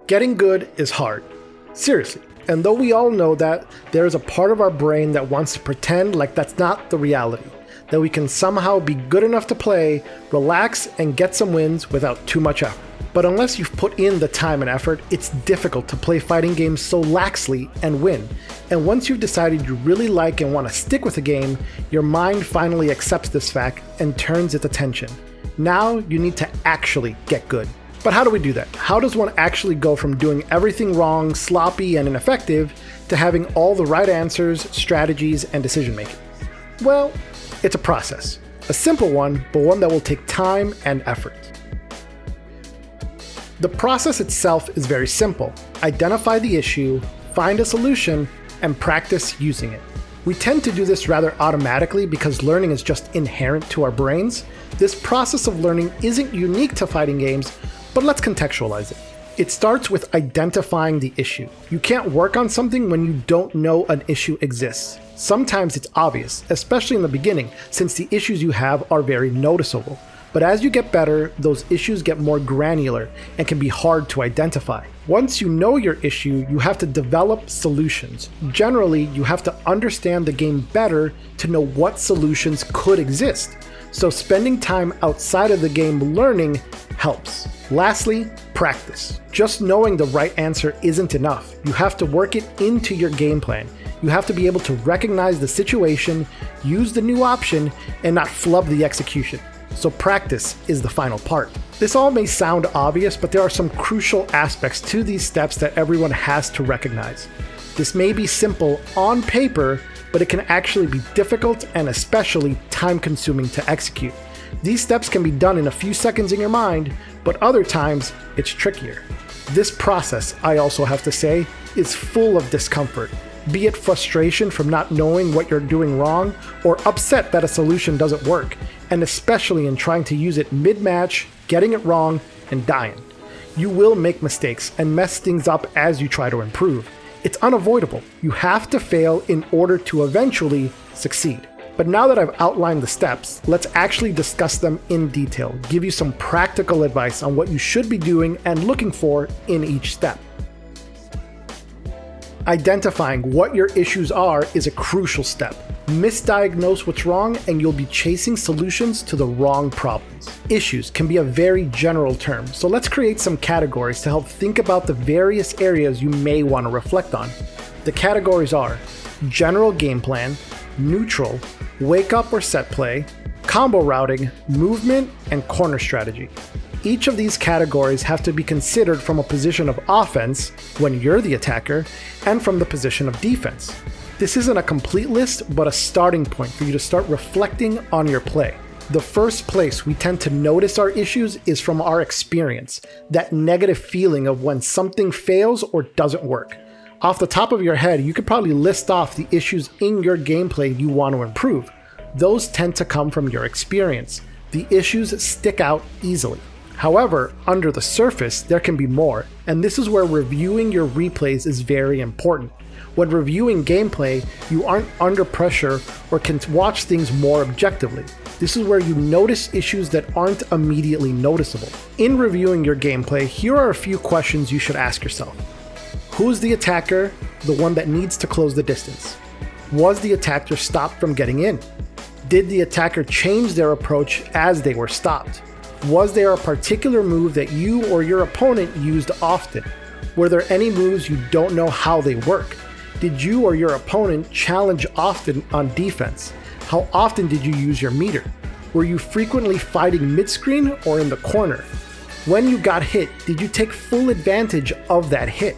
Getting good is hard. Seriously. And though we all know that, there is a part of our brain that wants to pretend like that's not the reality, that we can somehow be good enough to play, relax, and get some wins without too much effort. But unless you've put in the time and effort, it's difficult to play fighting games so laxly and win. And once you've decided you really like and want to stick with a game, your mind finally accepts this fact and turns its attention. Now you need to actually get good. But how do we do that? How does one actually go from doing everything wrong, sloppy, and ineffective to having all the right answers, strategies, and decision making? Well, it's a process. A simple one, but one that will take time and effort. The process itself is very simple. Identify the issue, find a solution, and practice using it. We tend to do this rather automatically because learning is just inherent to our brains. This process of learning isn't unique to fighting games, but let's contextualize it. It starts with identifying the issue. You can't work on something when you don't know an issue exists. Sometimes it's obvious, especially in the beginning, since the issues you have are very noticeable. But as you get better, those issues get more granular and can be hard to identify. Once you know your issue, you have to develop solutions. Generally, you have to understand the game better to know what solutions could exist. So spending time outside of the game learning helps. Lastly, practice. Just knowing the right answer isn't enough. You have to work it into your game plan. You have to be able to recognize the situation, use the new option, and not flub the execution. So practice is the final part. This all may sound obvious, but there are some crucial aspects to these steps that everyone has to recognize. This may be simple on paper, but it can actually be difficult and especially time-consuming to execute. These steps can be done in a few seconds in your mind, but other times it's trickier. This process, I also have to say, is full of discomfort. Be it frustration from not knowing what you're doing wrong, or upset that a solution doesn't work, and especially in trying to use it mid-match, getting it wrong, and dying. You will make mistakes and mess things up as you try to improve. It's unavoidable. You have to fail in order to eventually succeed. But now that I've outlined the steps, let's actually discuss them in detail, give you some practical advice on what you should be doing and looking for in each step. Identifying what your issues are is a crucial step. Misdiagnose what's wrong and you'll be chasing solutions to the wrong problems. Issues can be a very general term, so let's create some categories to help think about the various areas you may want to reflect on. The categories are general game plan, neutral, wake up or set play, combo routing, movement, and corner strategy. Each of these categories have to be considered from a position of offense, when you're the attacker, and from the position of defense. This isn't a complete list, but a starting point for you to start reflecting on your play. The first place we tend to notice our issues is from our experience, that negative feeling of when something fails or doesn't work. Off the top of your head, you could probably list off the issues in your gameplay you want to improve. Those tend to come from your experience. The issues stick out easily. However, under the surface, there can be more, and this is where reviewing your replays is very important. When reviewing gameplay, you aren't under pressure or can watch things more objectively. This is where you notice issues that aren't immediately noticeable. In reviewing your gameplay, here are a few questions you should ask yourself. Who's the attacker, the one that needs to close the distance? Was the attacker stopped from getting in? Did the attacker change their approach as they were stopped? Was there a particular move that you or your opponent used often? Were there any moves you don't know how they work? Did you or your opponent challenge often on defense? How often did you use your meter? Were you frequently fighting mid-screen or in the corner? When you got hit, did you take full advantage of that hit?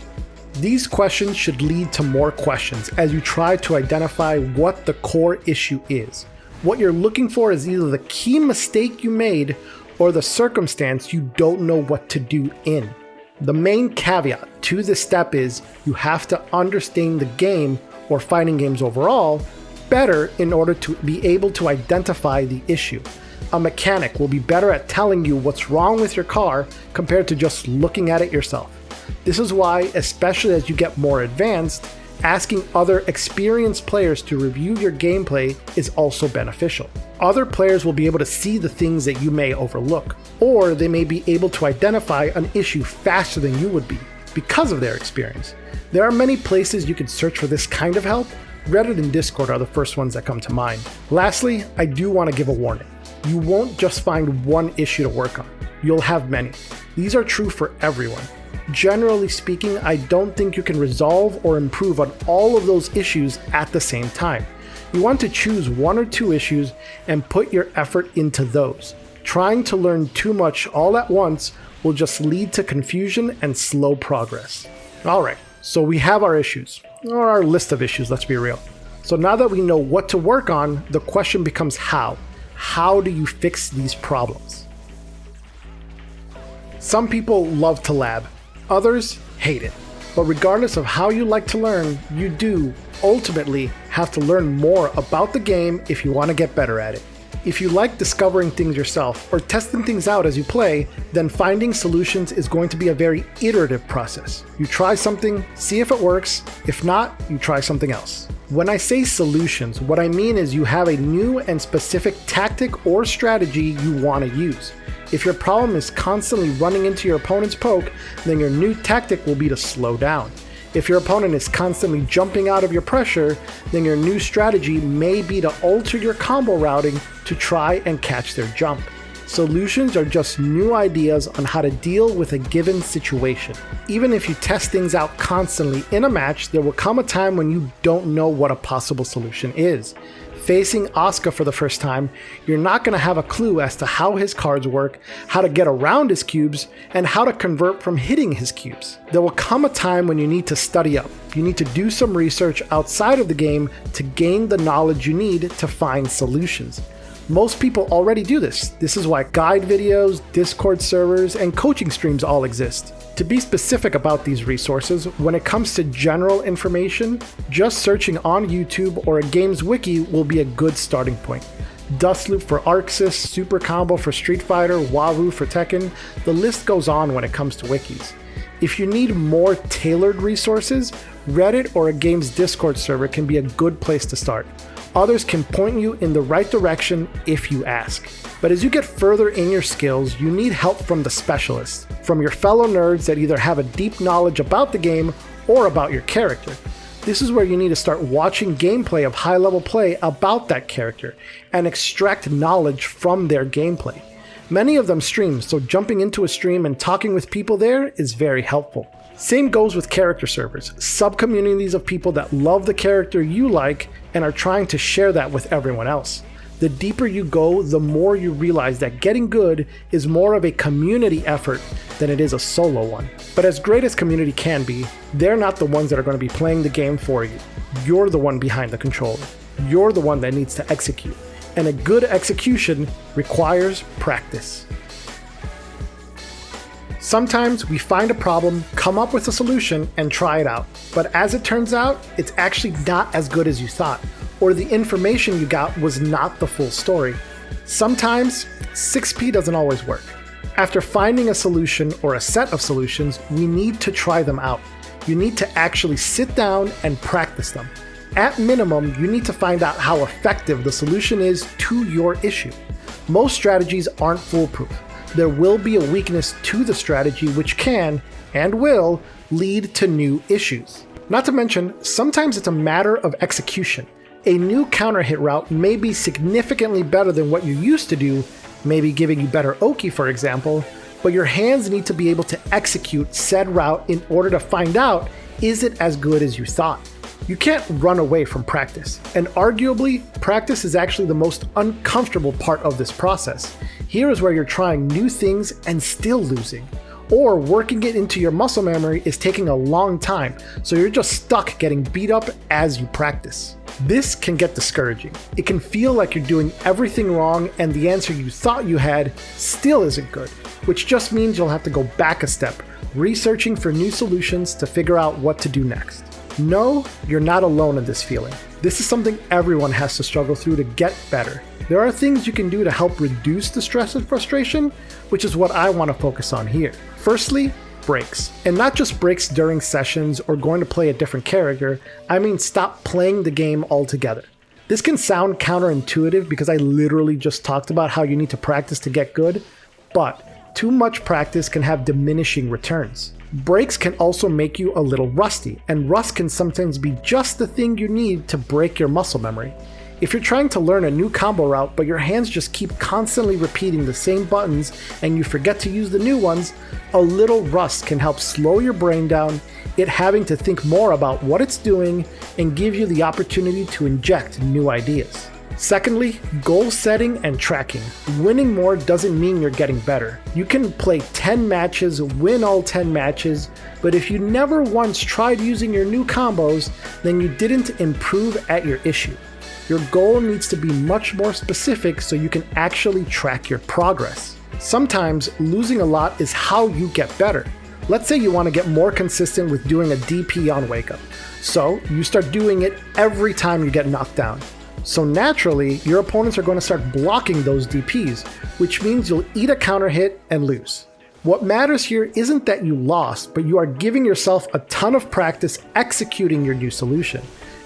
These questions should lead to more questions as you try to identify what the core issue is. What you're looking for is either the key mistake you made or the circumstance you don't know what to do in. The main caveat to this step is you have to understand the game or fighting games overall better in order to be able to identify the issue. A mechanic will be better at telling you what's wrong with your car compared to just looking at it yourself. This is why, especially as you get more advanced, asking other experienced players to review your gameplay is also beneficial. Other players will be able to see the things that you may overlook, or they may be able to identify an issue faster than you would be. because of their experience. There are many places you can search for this kind of help. Reddit and Discord are the first ones that come to mind. Lastly, I do want to give a warning. You won't just find one issue to work on. You'll have many. These are true for everyone. Generally speaking, I don't think you can resolve or improve on all of those issues at the same time. You want to choose one or two issues and put your effort into those. Trying to learn too much all at once will just lead to confusion and slow progress. Alright, so we have our issues, or our list of issues, let's be real. So now that we know what to work on, the question becomes how. How do you fix these problems? Some people love to lab, others hate it. But regardless of how you like to learn, you do ultimately have to learn more about the game if you want to get better at it. If you like discovering things yourself or testing things out as you play, then finding solutions is going to be a very iterative process. You try something, see if it works. If not, you try something else. When I say solutions, what I mean is you have a new and specific tactic or strategy you want to use. If your problem is constantly running into your opponent's poke, then your new tactic will be to slow down. If your opponent is constantly jumping out of your pressure, then your new strategy may be to alter your combo routing to try and catch their jump. Solutions are just new ideas on how to deal with a given situation. Even if you test things out constantly in a match, there will come a time when you don't know what a possible solution is. Facing Asuka for the first time, you're not going to have a clue as to how his cards work, how to get around his cubes, and how to convert from hitting his cubes. There will come a time when you need to study up. You need to do some research outside of the game to gain the knowledge you need to find solutions. Most people already do this. This is why guide videos, Discord servers, and coaching streams all exist. To be specific about these resources, when it comes to general information, just searching on YouTube or a game's wiki will be a good starting point. Dustloop for Arxis, Super Combo for Street Fighter, Wavu for Tekken, the list goes on when it comes to wikis. If you need more tailored resources, Reddit or a game's Discord server can be a good place to start. Others can point you in the right direction if you ask. But as you get further in your skills, you need help from the specialists, from your fellow nerds that either have a deep knowledge about the game or about your character. This is where you need to start watching gameplay of high-level play about that character and extract knowledge from their gameplay. Many of them stream, so jumping into a stream and talking with people there is very helpful. Same goes with character servers, sub-communities of people that love the character you like and are trying to share that with everyone else. The deeper you go, the more you realize that getting good is more of a community effort than it is a solo one. But as great as community can be, they're not the ones that are going to be playing the game for you. You're the one behind the controller. You're the one that needs to execute. And a good execution requires practice. Sometimes we find a problem, come up with a solution, and try it out. But as it turns out, it's actually not as good as you thought, or the information you got was not the full story. Sometimes 6P doesn't always work. After finding a solution or a set of solutions, we need to try them out. You need to actually sit down and practice them. At minimum, you need to find out how effective the solution is to your issue. Most strategies aren't foolproof. There will be a weakness to the strategy which can, and will, lead to new issues. Not to mention, sometimes it's a matter of execution. A new counter hit route may be significantly better than what you used to do, maybe giving you better Oki for example, but your hands need to be able to execute said route in order to find out, is it as good as you thought? You can't run away from practice, and arguably, practice is actually the most uncomfortable part of this process. Here is where you're trying new things and still losing. Or working it into your muscle memory is taking a long time, so you're just stuck getting beat up as you practice. This can get discouraging. It can feel like you're doing everything wrong and the answer you thought you had still isn't good, which just means you'll have to go back a step, researching for new solutions to figure out what to do next. No, you're not alone in this feeling. This is something everyone has to struggle through to get better. There are things you can do to help reduce the stress and frustration, which is what I want to focus on here. Firstly, breaks. And not just breaks during sessions or going to play a different character, I mean stop playing the game altogether. This can sound counterintuitive because I literally just talked about how you need to practice to get good, but too much practice can have diminishing returns. Breaks can also make you a little rusty, and rust can sometimes be just the thing you need to break your muscle memory. If you're trying to learn a new combo route but your hands just keep constantly repeating the same buttons and you forget to use the new ones, a little rust can help slow your brain down, it having to think more about what it's doing and give you the opportunity to inject new ideas. Secondly, goal setting and tracking. Winning more doesn't mean you're getting better. You can play 10 matches, win all 10 matches, but if you never once tried using your new combos, then you didn't improve at your issue. Your goal needs to be much more specific so you can actually track your progress. Sometimes losing a lot is how you get better. Let's say you want to get more consistent with doing a DP on wake up. So you start doing it every time you get knocked down. So naturally, your opponents are going to start blocking those DPs, which means you'll eat a counter hit and lose. What matters here isn't that you lost, but you are giving yourself a ton of practice executing your new solution.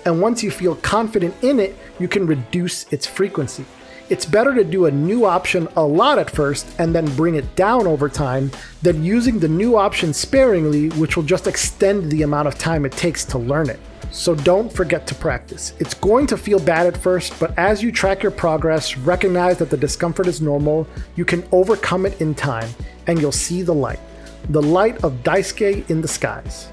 And once you feel confident in it, you can reduce its frequency. It's better to do a new option a lot at first and then bring it down over time than using the new option sparingly, which will just extend the amount of time it takes to learn it. So don't forget to practice. It's going to feel bad at first, but as you track your progress, recognize that the discomfort is normal, you can overcome it in time, and you'll see the light of Daisuke in the skies.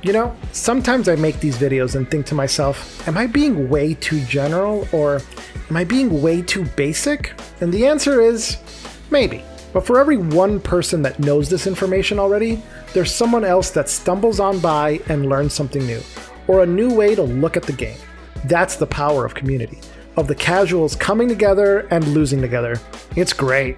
You know, sometimes I make these videos and think to myself, am I being way too general or am I being way too basic? And the answer is, maybe. But for every one person that knows this information already, there's someone else that stumbles on by and learns something new, or a new way to look at the game. That's the power of community, of the casuals coming together and losing together. It's great.